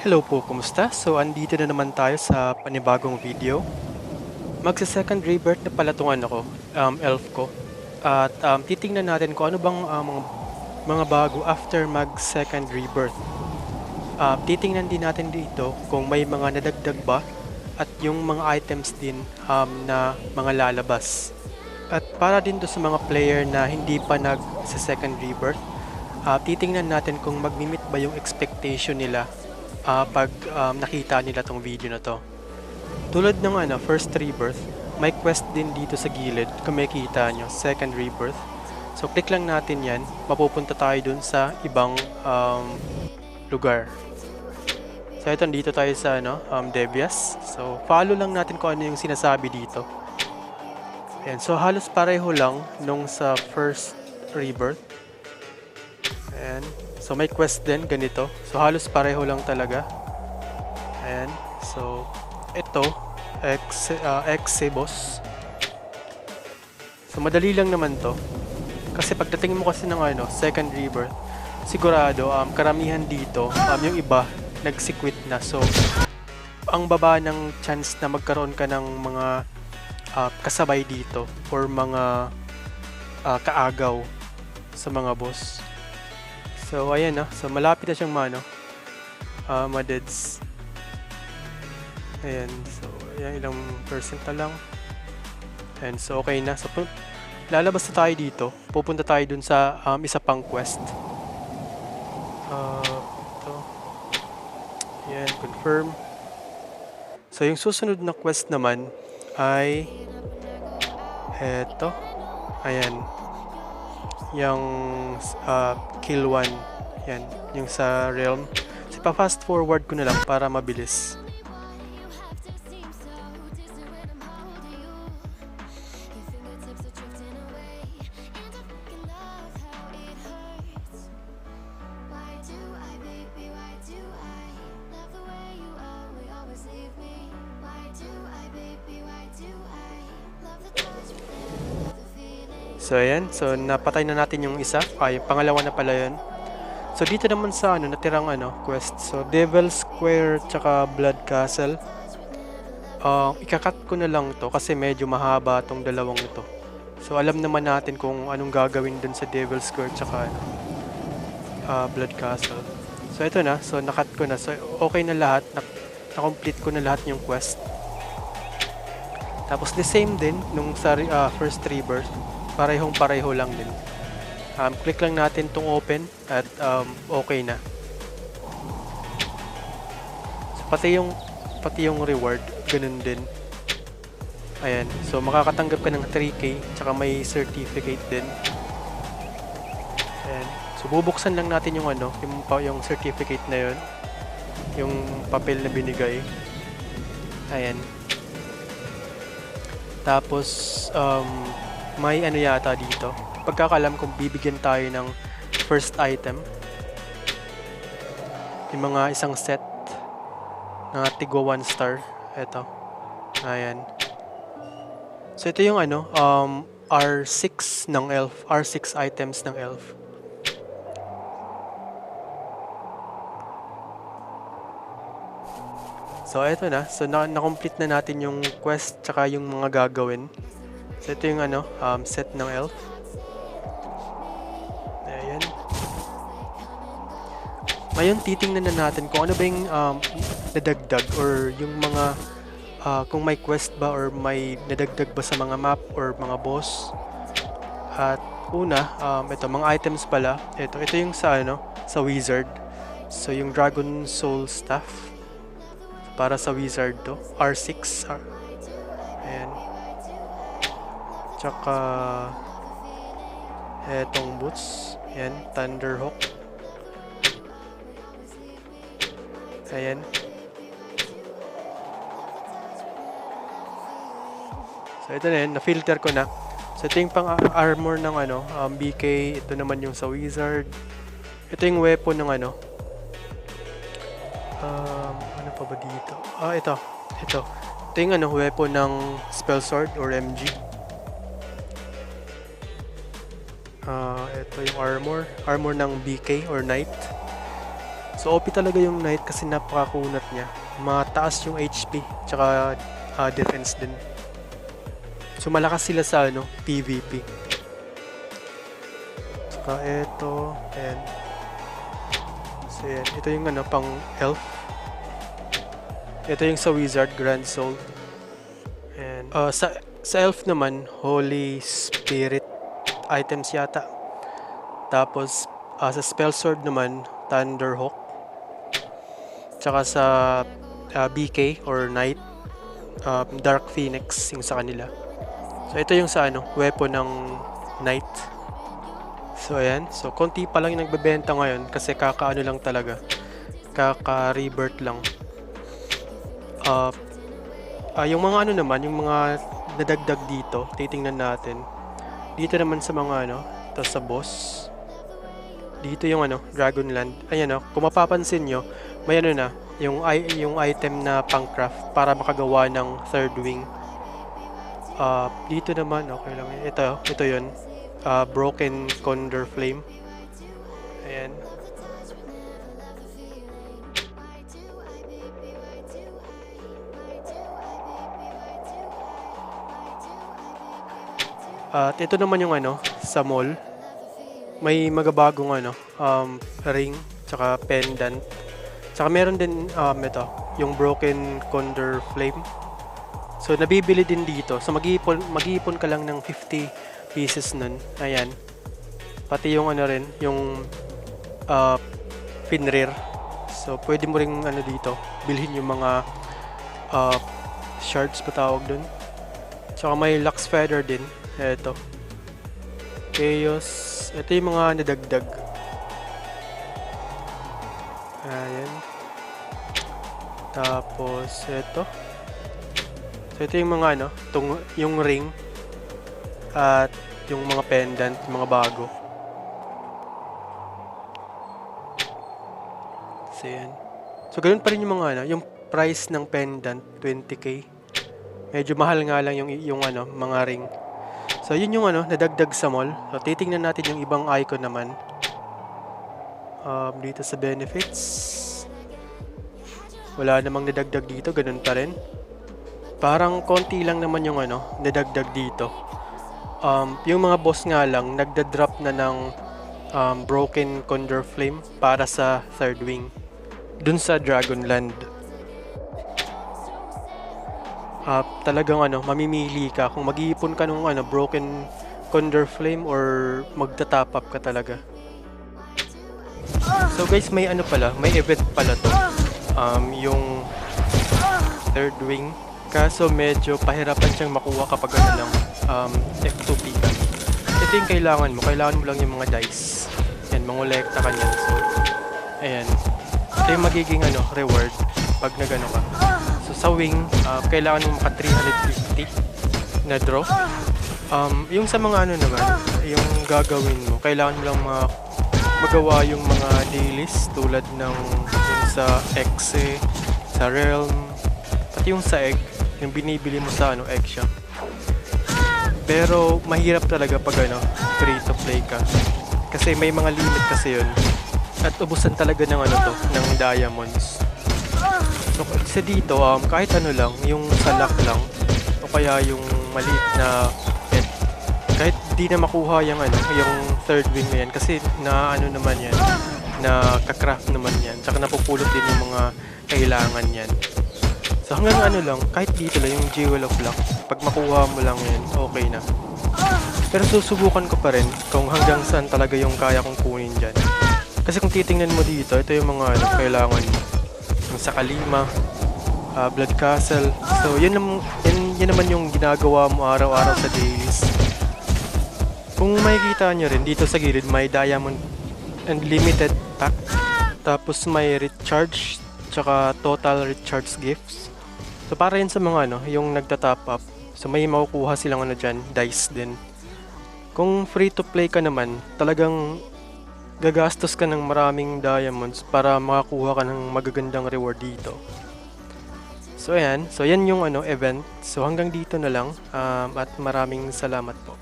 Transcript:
Hello po, kumusta? So, andito na naman tayo sa panibagong video. Magsa-second rebirth na pala tong ano ko, elf ko. At titingnan natin kung ano bang mga bago after mag-second rebirth. Titingnan din natin dito kung may mga nadagdag ba at yung mga items din na mga lalabas. At para din to sa mga player na hindi pa nag-second rebirth, titingnan natin kung mag-meet ba yung expectation nila pag nakita nila tong video na to. Tulad ng first rebirth, may quest din dito sa gilid kung makikita nyo, second rebirth. So click lang natin yan, mapupunta tayo dun sa ibang lugar. So ito, dito tayo sa Devias. So follow lang natin kung ano yung sinasabi dito. Ayan, so halos pareho lang nung sa first rebirth. Ayan. So may quest din ganito. So halos pareho lang talaga. Ayan. So ito Exibos. So madali lang naman to. Kasi pagdating mo kasi ng second rebirth, sigurado karamihan dito yung iba nagsiquit na. So ang baba ng chance na magkaroon ka ng mga kasabay dito or mga kaagaw sa mga boss. So ayan na, so malapit na siyang madeds. Ayan, so ayan, ilang percent na lang. Ayan, so okay na. So lalabas na tayo dito. Pupunta tayo dun sa isa pang quest. Ito. Ayan, confirm. So yung susunod na quest naman ay eto. Ayan. Yung kill 1. Yan, yung sa realm. So pa-fast forward ko na lang para mabilis. So ayan, so napatay na natin yung isa. Yung pangalawa na pala yun. So dito naman sa natirang quest. So Devil Square tsaka Blood Castle. Ikakat ko na lang to kasi medyo mahaba tong dalawang ito. So alam naman natin kung anong gagawin dun sa Devil Square tsaka Blood Castle. So ito na, so nakat ko na. So okay na lahat, na-complete ko na lahat yung quest. Tapos the same din nung sa first rebirth. Parehong-pareho lang din. Click lang natin tong open at okay na. So, pati yung reward, ganun din. Ayan. So makakatanggap ka ng 3K tsaka may certificate din. Ayan. So bubuksan lang natin yung yung certificate na yun. Yung papel na binigay. Ayan. Tapos may yata dito. Pagkakalam kung bibigyan tayo ng first item. Yung mga isang set na tigwa 1 star. Ito. Ayan. So ito yung R6 ng elf. R6 items ng elf. So ito na. So na-complete na natin yung quest tsaka yung mga gagawin. So ito yung set ng elf. Ayan. Ngayon titingnan na natin kung ano ba yung nadagdag or yung mga kung may quest ba or may nadagdag ba sa mga map or mga boss. At una, ito mga items pala. Ito yung sa sa wizard. So yung Dragon Soul Staff para sa wizard to, R6. Ayan. Tsaka etong boots. Ayan, Thunderhawk. Ayan. So ito na yun, na-filter ko na. So ito yung pang armor ng BK. Ito naman yung sa wizard. Ito yung weapon ng ano pa ba dito? Ito. Ito yung weapon ng spell sword or MG. Ito yung armor ng BK or knight. So OP talaga yung Knight kasi napakakunat niya. Mataas yung HP, tsaka defense din. So malakas sila sa PvP. Tsaka ito, and so yan, ito yung pang elf. Ito yung sa wizard, Grand Soul. And sa elf naman, Holy Spirit items yata. Tapos sa spell sword naman, Thunderhawk. Tsaka sa BK or Knight, Dark Phoenix yung sa kanila. So ito yung sa weapon ng Knight. So ayan, so konti pa lang yung nagbebenta ngayon kasi kakaano lang talaga. Kaka-rebirth lang. Yung mga naman, yung mga nadagdag dito, titingnan natin. Dito naman sa mga to sa boss. Dito yung Dragonland. Ayan kung mapapansin nyo, may na, yung item na pang-craft para makagawa ng third wing. Dito naman, okay lang. Ito yun. Broken Condor Flame. Ayan. At ito naman yung sa mall. May magabagong ring, tsaka pendant. Tsaka meron din ito, yung Broken Condor Flame. So nabibili din dito. So mag-iipon ka lang ng 50 pieces nun. Ayan. Pati yung rin, yung Finrir. So pwede mo ring dito, bilhin yung mga shards pa tawag dun. Tsaka may Lux Feather din. Eto. Chaos. Ito yung mga nadagdag. Ayan. Tapos, ito. So, ito yung mga yung ring. At yung mga pendant, mga bago. So, yan. So, ganun pa rin yung mga yung price ng pendant, 20k. Medyo mahal nga lang yung mga ring. So, yun yung nadagdag sa mall. So, titingnan natin yung ibang icon naman. Dito sa benefits. Wala namang nadagdag dito. Ganun pa rin. Parang konti lang naman yung nadagdag dito. Yung mga boss nga lang, nagda-drop na ng Broken Condor Flame para sa third wing. Dun sa Dragonland. Talagang mamimili ka kung mag-iipon ka nung Broken Condor Flame or magta-top up ka talaga. So guys, may may event pala to. Yung third wing. Kaso medyo pahirapan siyang makuha kapag F2P ka. Ito yung kailangan mo. Kailangan mo lang yung mga dice. Yan, mangolekta ka niyan. So, ayan. Ito yung magiging reward pag nagano ka. So sa wing, kailangan mo maka 350 na draw. Yung sa mga naman, yung gagawin mo, kailangan mo lang magawa yung mga dailies tulad ng yung sa Exe, sa Realm, at yung sa Egg, yung binibili mo sa Egg Shop. Pero mahirap talaga pag free to play ka. Kasi may mga limit kasi yun. At ubusan talaga ng ng diamonds. So, sa dito, kahit lang, yung salak lang, o kaya yung maliit na pet, kahit di na makuha yung third wing na yan, kasi naman yan, na kakraft naman yan, tsaka napupulot din yung mga kailangan yan. So, hanggang lang, kahit dito lang, yung Jewel of Luck, pag makuha mo lang yan, okay na. Pero susubukan ko pa rin kung hanggang saan talaga yung kaya kong kunin dyan. Kasi kung titingnan mo dito, ito yung mga kailangan mo. Sa Kalima, Blood Castle. So, yun naman yung ginagawa mo araw-araw sa dailies. Kung makikita nyo rin, dito sa gilid may Diamond Unlimited pack. Tapos may recharge, tsaka total recharge gifts. So, para yun sa mga yung nagta-top up. So, may makukuha silang dyan, dice din. Kung free to play ka naman, talagang gagastos ka ng maraming diamonds para makakuha ka ng magagandang reward dito. So ayan, so yan yung event. So hanggang dito na lang at maraming salamat po.